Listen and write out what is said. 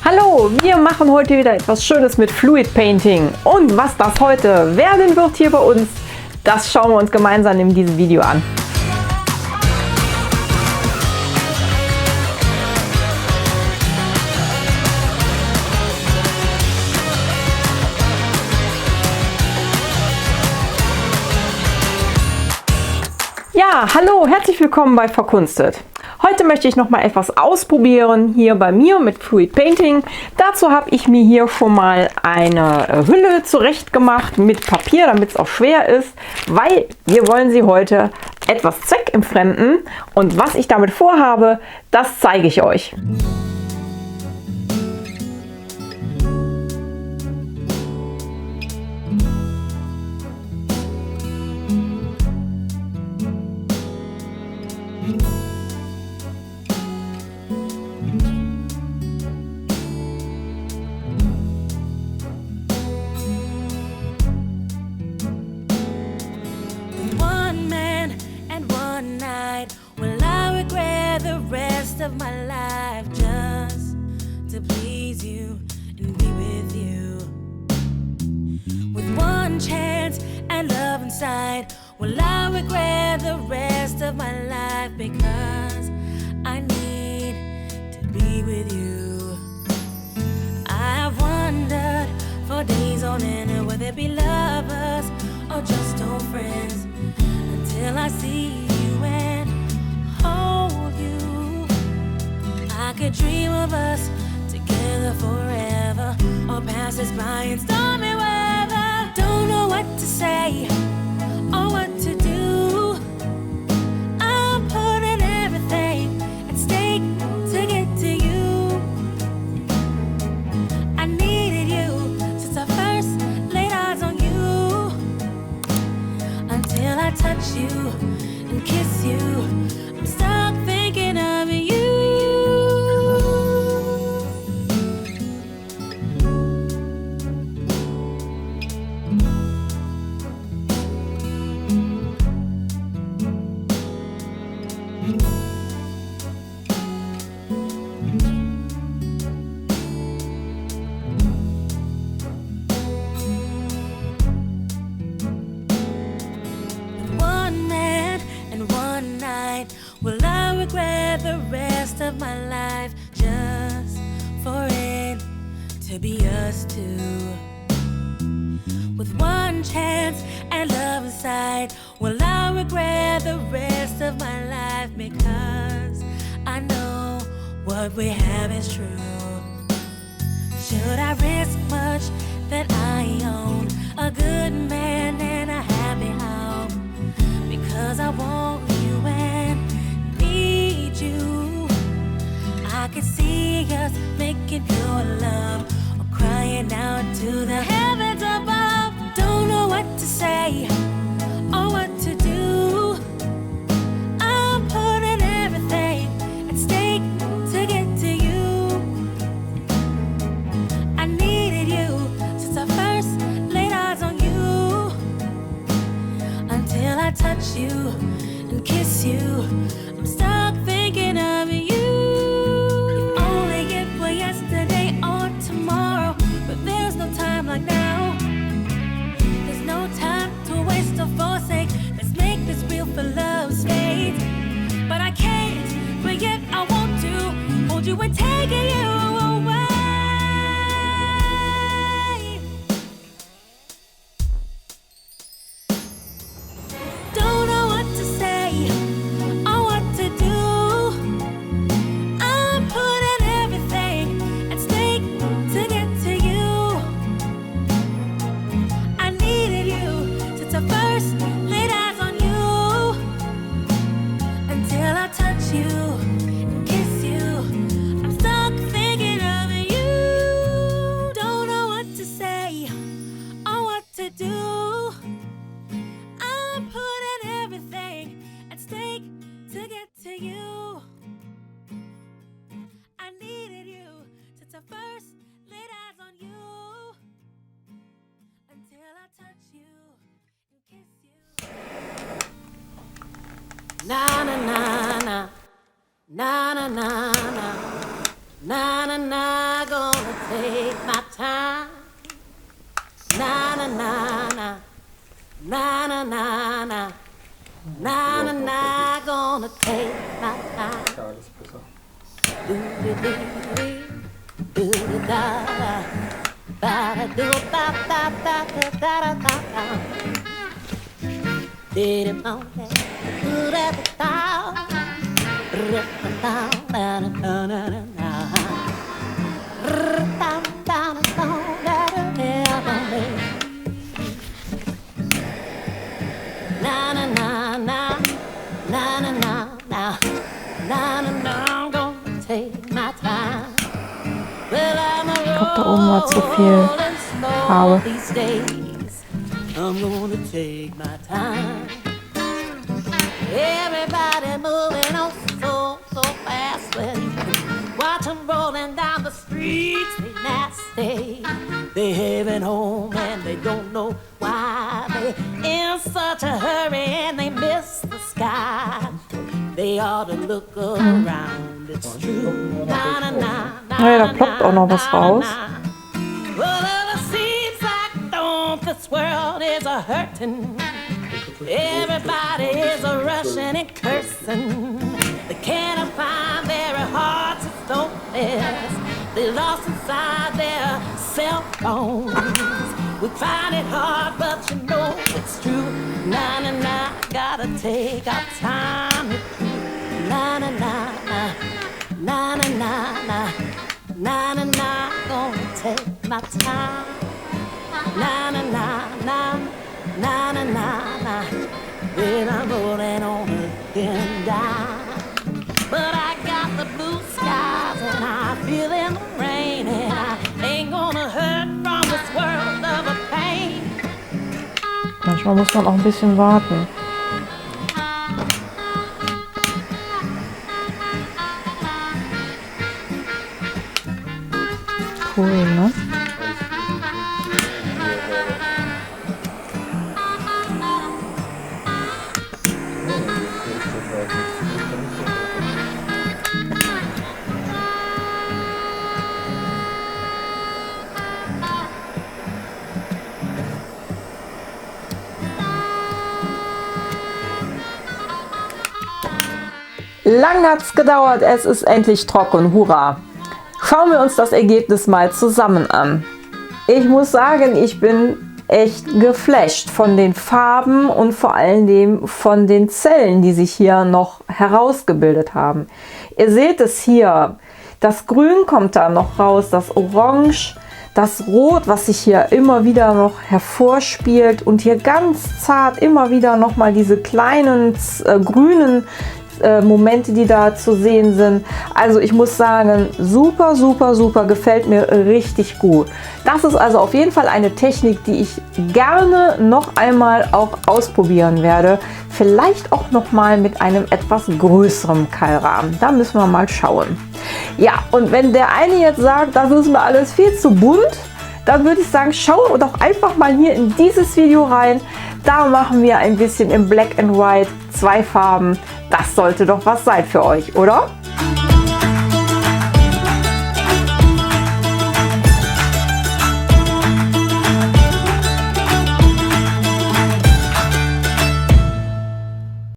Hallo, wir machen heute wieder etwas Schönes mit Fluid Painting. Und was das heute werden wird hier bei uns, das schauen wir uns gemeinsam in diesem Video an. Ja, hallo, herzlich willkommen bei Verkunstet. Heute möchte ich noch mal etwas ausprobieren hier bei mir mit Fluid Painting. Dazu habe ich mir hier schon mal eine Hülle zurecht gemacht mit Papier, damit es auch schwer ist, weil wir wollen sie heute etwas zweckentfremden. Und was ich damit vorhabe, das zeige ich euch. Of my life just to please you and be with you. With one chance and love inside, will I regret the rest of my life? Because I need to be with you. I've wondered for days on end, whether it be lovers or just old friends, until I see you and hold you. I could dream of us together forever, or pass us by in stormy weather. Don't know what to say or what to do. I'm putting everything at stake to get to you. I needed you since I first laid eyes on you. Until I touch you and kiss you, I'm stuck thinking of you. Will I regret the rest of my life just for it to be us two? With one chance and love inside, will I regret the rest of my life? Because I know what we have is true. Should I risk much that I own a good man and a happy home? Because I want you and need you. I could see us making pure love, or crying out to the heavens above. Don't know what to say or what to do. I'm putting everything at stake to get to you. I needed you since I first laid eyes on you. Until I touch you and kiss you, I'm stuck thinking of you. If only it were yesterday or tomorrow, but there's no time like now. There's no time to waste or forsake. Let's make this real for love's fate. But I can't, but yet I want to hold you and take you away. Don't know what to say or what to do. I'm putting everything at stake to get to you. I needed you since I first laid eyes on you. Until I touch you and kiss you, I'm stuck thinking of you. Don't know what to say or what to do. I'm putting everything at stake to get to you. I needed you since I first laid eyes on you. Until I touch you and kiss you. Na na na na na na na na na na na, gonna take my time. Na na na na, na na na na, na na na, gonna take my time. Do da da, da do da da da da da da. Did it on that? Do that down, down, down, down, down. Na na na na, na na na na, na na na, I'm gonna take my time. Well, I'm a Da oben war zu viel Farbe. these days. I'm gonna take my time. Everybody moving on so fast. Well, watch them rolling down the streets, they nasty. They heading home and they don't know why. They in such a hurry and they miss the sky. They ought to look around, it's true. Na, na, na, na, Ja, da ploppt auch noch was raus. well, it seems like this world is a hurting. Everybody is a rushing and cursing. They can't find their hearts and souls. They lost inside their cell phones. We find it hard, but you know it's true. Na na na, gotta take our time with you. Na na na na, na na na na, na na na, gonna take my time. Na na na na, na na na na, then I'm rolling on again down. But I got the blue skies and I feel in the rain, and I ain't gonna hurt from this world of a pain. Manchmal muss man auch ein bisschen warten. Cool, ne? Lang hat's gedauert, es ist endlich trocken, hurra! Schauen wir uns das Ergebnis mal zusammen an. Ich muss sagen, ich bin echt geflasht von den Farben und vor allen Dingen von den Zellen, die sich hier noch herausgebildet haben. Ihr seht es hier, das Grün kommt da noch raus, das Orange, das Rot, was sich hier immer wieder noch hervorspielt und hier ganz zart immer wieder noch mal diese kleinen grünen Momente, die da zu sehen sind. Also ich muss sagen, super, super, super, gefällt mir richtig gut. Das ist also auf jeden Fall eine Technik, die ich gerne noch einmal auch ausprobieren werde. Vielleicht auch noch mal mit einem etwas größeren Keilrahmen. Da müssen wir mal schauen. Ja, und wenn der eine jetzt sagt, das ist mir alles viel zu bunt, dann würde ich sagen, schau doch einfach mal hier in dieses Video rein. Da machen wir ein bisschen im Black and White 2 Farben. Das sollte doch was sein für euch, oder?